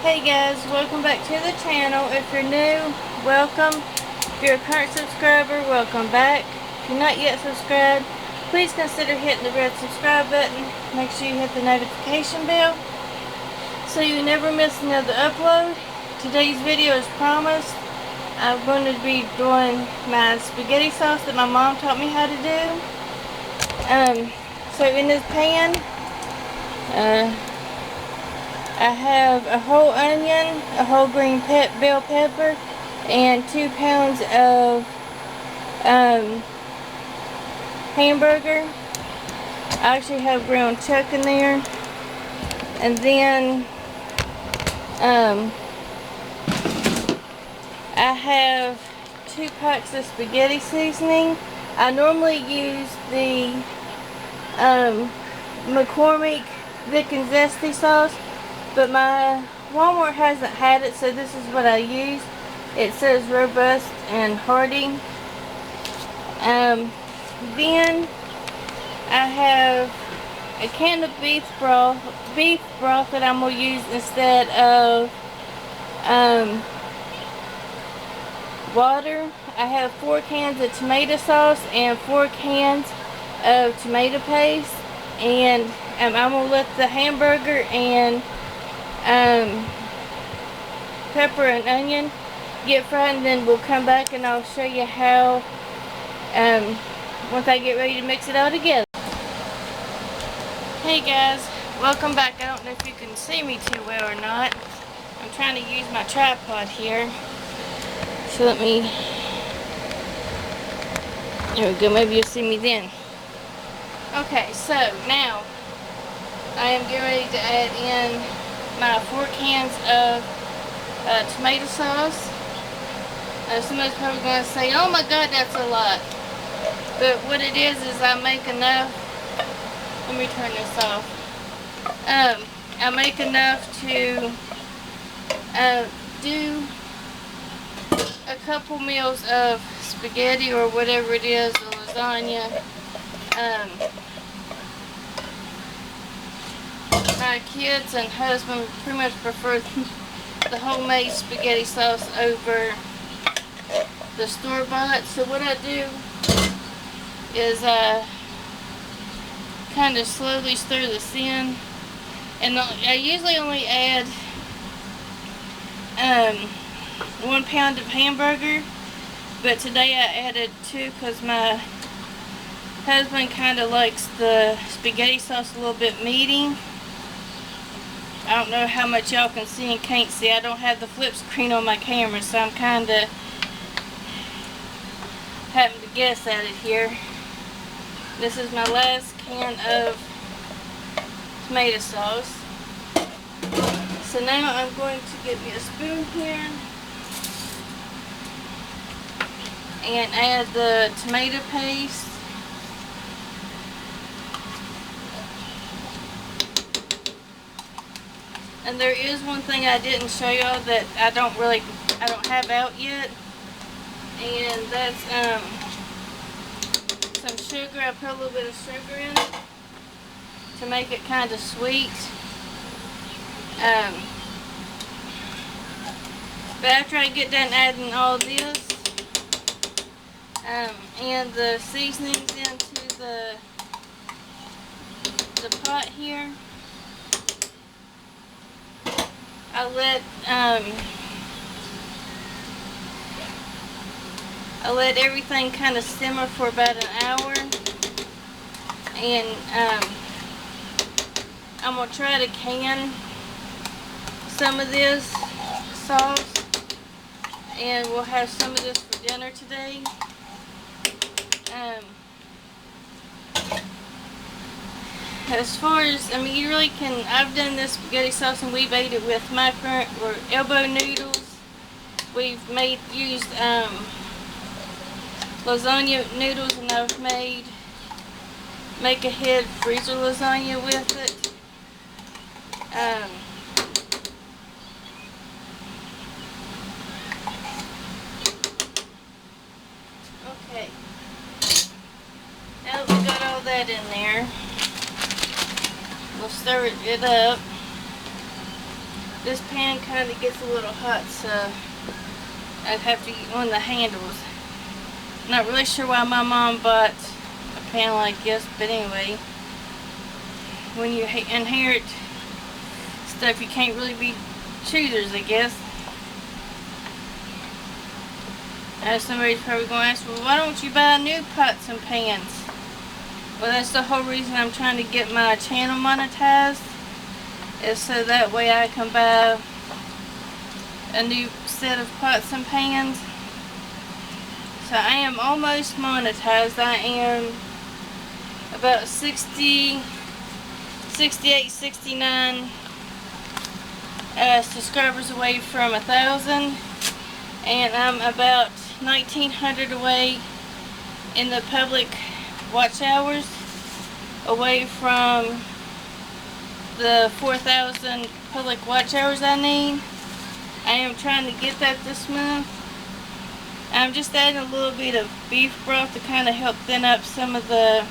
Hey guys, welcome back to the channel. If you're new, welcome. If you're a current subscriber, welcome back. If you're not yet subscribed, please consider hitting the red subscribe button. Make sure you hit the notification bell so you never miss another upload. Today's video, as promised, I'm going to be doing my spaghetti sauce that my mom taught me how to do. So in this pan, I have a whole onion, a whole green bell pepper, and 2 pounds of hamburger. I actually have ground chuck in there. And then I have 2 packs of spaghetti seasoning. I normally use the McCormick Thick and Zesty sauce, but my Walmart hasn't had it, so this is what I use. It says robust and hearty. Then I have a can of beef broth that I'm going to use instead of water. I have 4 cans of tomato sauce and 4 cans of tomato paste, and I'm going to let the hamburger and pepper and onion get fried, and then we'll come back and I'll show you how once I get ready to mix it all together. Hey guys, welcome back. I don't know if you can see me too well or not. I'm trying to use my tripod here, so let me, there we go, maybe you'll see me then. Okay, so now I am getting ready to add in my 4 cans of tomato sauce. Somebody's probably going to say, oh my god, that's a lot. But what it is I make enough, let me turn this off. I make enough to do a couple meals of spaghetti or whatever it is, or lasagna. My kids and husband pretty much prefer the homemade spaghetti sauce over the store-bought. So what I do is I kind of slowly stir this in, and I usually only add 1 pound of hamburger, but today I added 2 because my husband kind of likes the spaghetti sauce a little bit meaty. I don't know how much y'all can see and can't see. I don't have the flip screen on my camera, so I'm kind of having to guess at it here. This is my last can of tomato sauce. So now I'm going to get me a spoon here and add the tomato paste. And there is one thing I didn't show y'all that I don't have out yet, and that's some sugar. I put a little bit of sugar in it to make it kind of sweet. But after I get done adding all this and the seasonings into the pot here, I let everything kind of simmer for about an hour, and I'm going to try to can some of this sauce, and we'll have some of this for dinner today. As far as, I mean, you really can, I've done this spaghetti sauce and we've ate it with macaroni or elbow noodles. We've used lasagna noodles, and I've make ahead freezer lasagna with it. Okay. Now that we got all that in there, we'll stir it up. this pan kind of gets a little hot, so I'd have to get one of the handles. Not really sure why my mom bought a pan like this, but anyway, when you inherit stuff, you can't really be choosers, I guess. Somebody's probably going to ask, well, why don't you buy new pots and pans? Well, that's the whole reason I'm trying to get my channel monetized, is so that way I can buy a new set of pots and pans. So I am almost monetized. I am about 68, 69 subscribers away from 1,000, and I'm about 1,900 away in the public watch hours, away from the 4,000 public watch hours I need. I am trying to get that this month. I'm just adding a little bit of beef broth to kind of help thin up some of the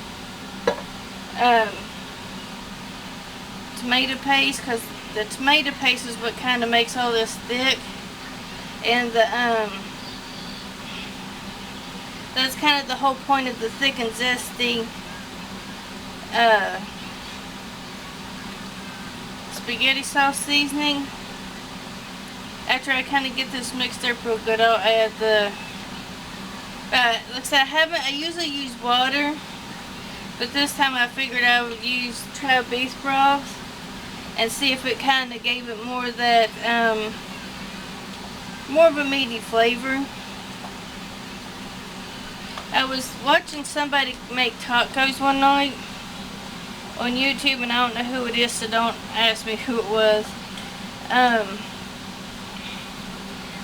tomato paste, because the tomato paste is what kind of makes all this thick, and that's kind of the whole point of the thick and zesty spaghetti sauce seasoning. After I kind of get this mixed up real good, I'll add the looks like I usually use water, but this time I figured I would try beef broth and see if it kind of gave it more of that more of a meaty flavor. I was watching somebody make tacos one night on YouTube, and I don't know who it is, so don't ask me who it was.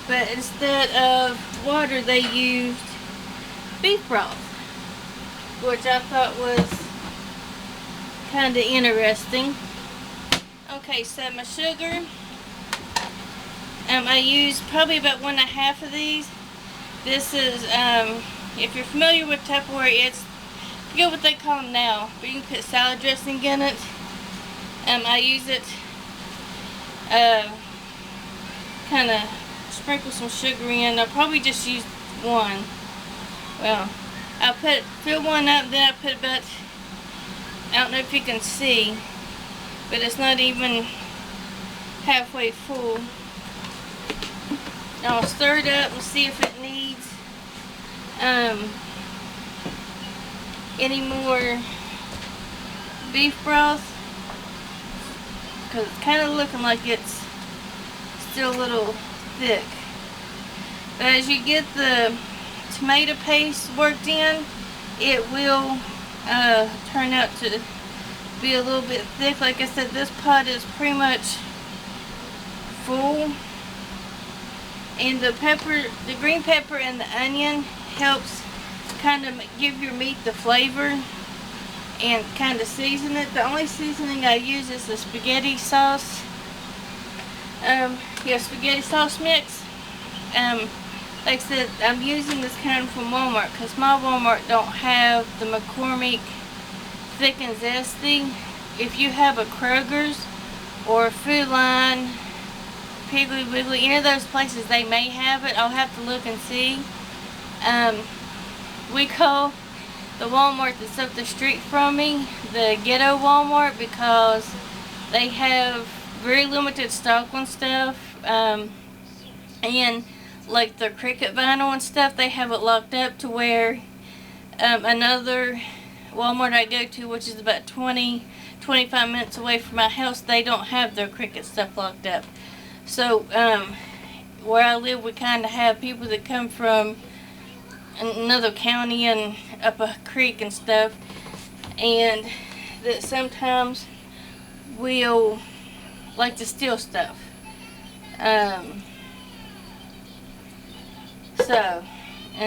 But instead of water, they used beef broth, which I thought was kind of interesting. Okay, so my sugar, I used probably about 1.5 of these. This is, if you're familiar with Tupperware, I forget what they call them now, but you can put salad dressing in it. I use it, kind of sprinkle some sugar in. I'll probably just use one. Well, I'll fill one up, then I put about, I don't know if you can see, but it's not even halfway full. Now I'll stir it up and see if it needs any more beef broth, because it's kind of looking like it's still a little thick. But as you get the tomato paste worked in, it will turn out to be a little bit thick. Like I said, this pot is pretty much full, and the green pepper and the onion helps kind of give your meat the flavor and kind of season it. The only seasoning I use is the spaghetti sauce. Spaghetti sauce mix. Like I said, I'm using this kind from Walmart, because my Walmart don't have the McCormick Thick and Zesty. If you have a Kroger's or Food Line, Piggly Wiggly, any of those places, they may have it. I'll have to look and see. We call the Walmart that's up the street from me the ghetto Walmart, because they have very limited stock on stuff, and like the Cricut vinyl and stuff, they have it locked up to where another Walmart I go to, which is about 20-25 minutes away from my house, they don't have their Cricut stuff locked up. So where I live, we kind of have people that come from another county and up a creek and stuff, and that sometimes will like to steal stuff. And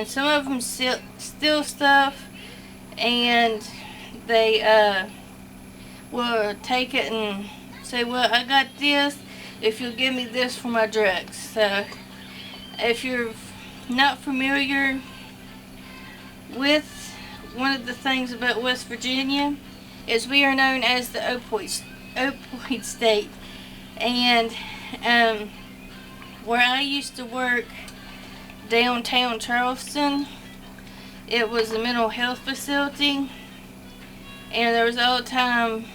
some of them steal stuff, and they will take it and say, well, I got this if you'll give me this for my drugs. So if you're not familiar with one of the things about West Virginia, is we are known as the opioid state, and where I used to work downtown Charleston, it was a mental health facility, and there was all the time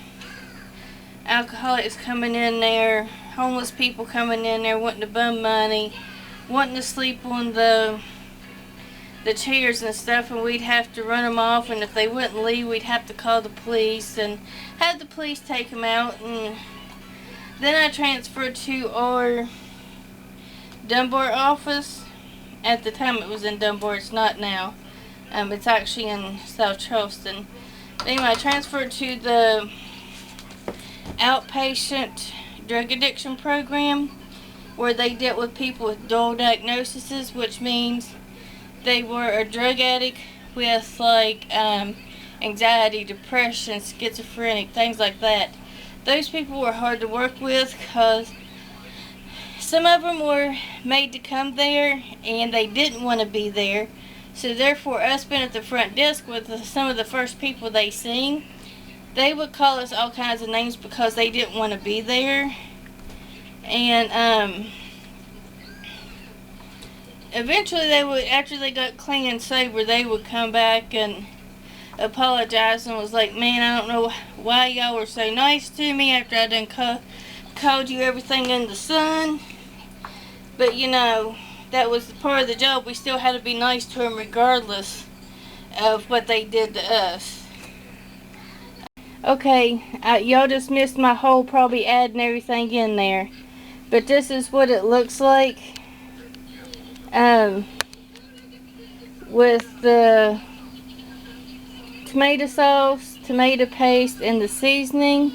alcoholics coming in there, homeless people coming in there wanting to bum money, wanting to sleep on the chairs and stuff, and we'd have to run them off, and if they wouldn't leave, we'd have to call the police and have the police take them out. And then I transferred to our Dunbar office. At the time it was in Dunbar, it's not now. It's actually in South Charleston. But anyway, I transferred to the outpatient drug addiction program, where they dealt with people with dual diagnoses, which means they were a drug addict with like anxiety, depression, schizophrenic, things like that. Those people were hard to work with because some of them were made to come there and they didn't want to be there. So therefore, us being at the front desk with some of the first people they seen, they would call us all kinds of names because they didn't want to be there. And eventually they would, after they got clean and sober, they would come back and apologize and was like, man, I don't know why y'all were so nice to me after I done called you everything in the sun. But you know, that was part of the job. We still had to be nice to them regardless of what they did to us. Okay, y'all just missed my whole probably adding everything in there. But this is what it looks like. With the tomato sauce, tomato paste, and the seasoning.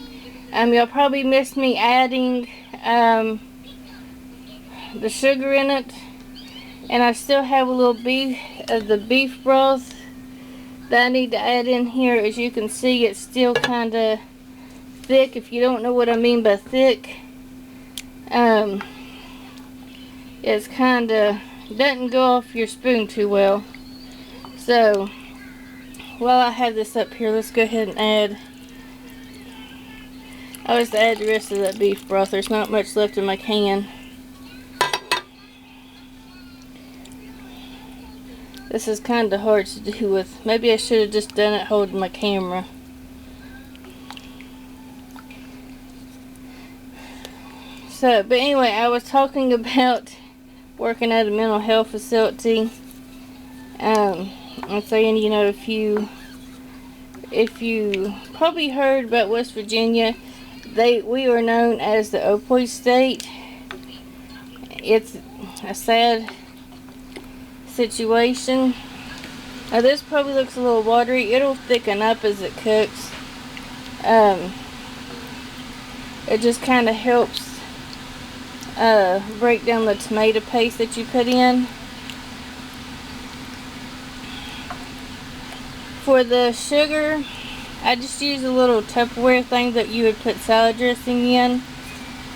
Y'all probably missed me adding the sugar in it. And I still have a little the beef broth that I need to add in here. As you can see, it's still kind of thick. If you don't know what I mean by thick, it's kind of doesn't go off your spoon too well. So while I have this up here, let's go ahead and add. I'll just add the rest of that beef broth. There's not much left in my can. This is kind of hard to do with. Maybe I should have just done it holding my camera. So, but anyway, I was talking about working at a mental health facility. I'm saying, you know, if you probably heard about West Virginia, we are known as the opioid state. It's a sad situation. Now this probably looks a little watery. It'll thicken up as it cooks. It just kind of helps break down the tomato paste that you put in. For the sugar, I just use a little Tupperware thing that you would put salad dressing in.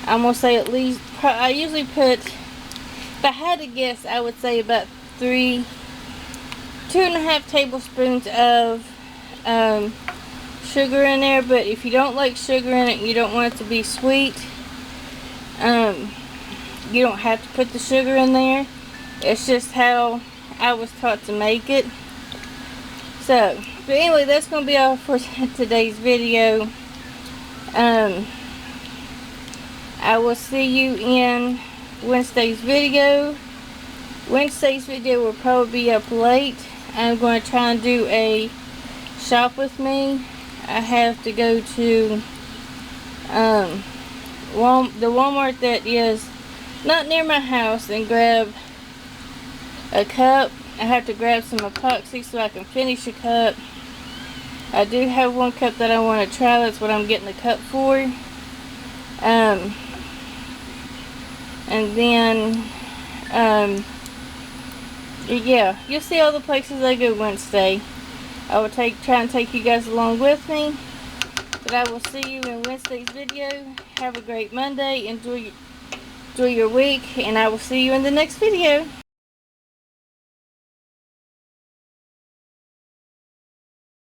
I'm gonna say at least, I usually put, if I had to guess, I would say about 2.5 tablespoons of sugar in there. But if you don't like sugar in it, you don't want it to be sweet, you don't have to put the sugar in there. It's just how I was taught to make it. So, but anyway, that's going to be all for today's video. I will see you in Wednesday's video. Wednesday's video will probably be up late. I'm going to try and do a shop with me. I have to go to the Walmart that is not near my house and grab a cup. I have to grab some epoxy so I can finish a cup. I do have one cup that I want to try. That's what I'm getting the cup for. And then yeah, you'll see all the places I go Wednesday. I will try and take you guys along with me. But I will see you in Wednesday's video. Have a great Monday. Enjoy your week, and I will see you in the next video.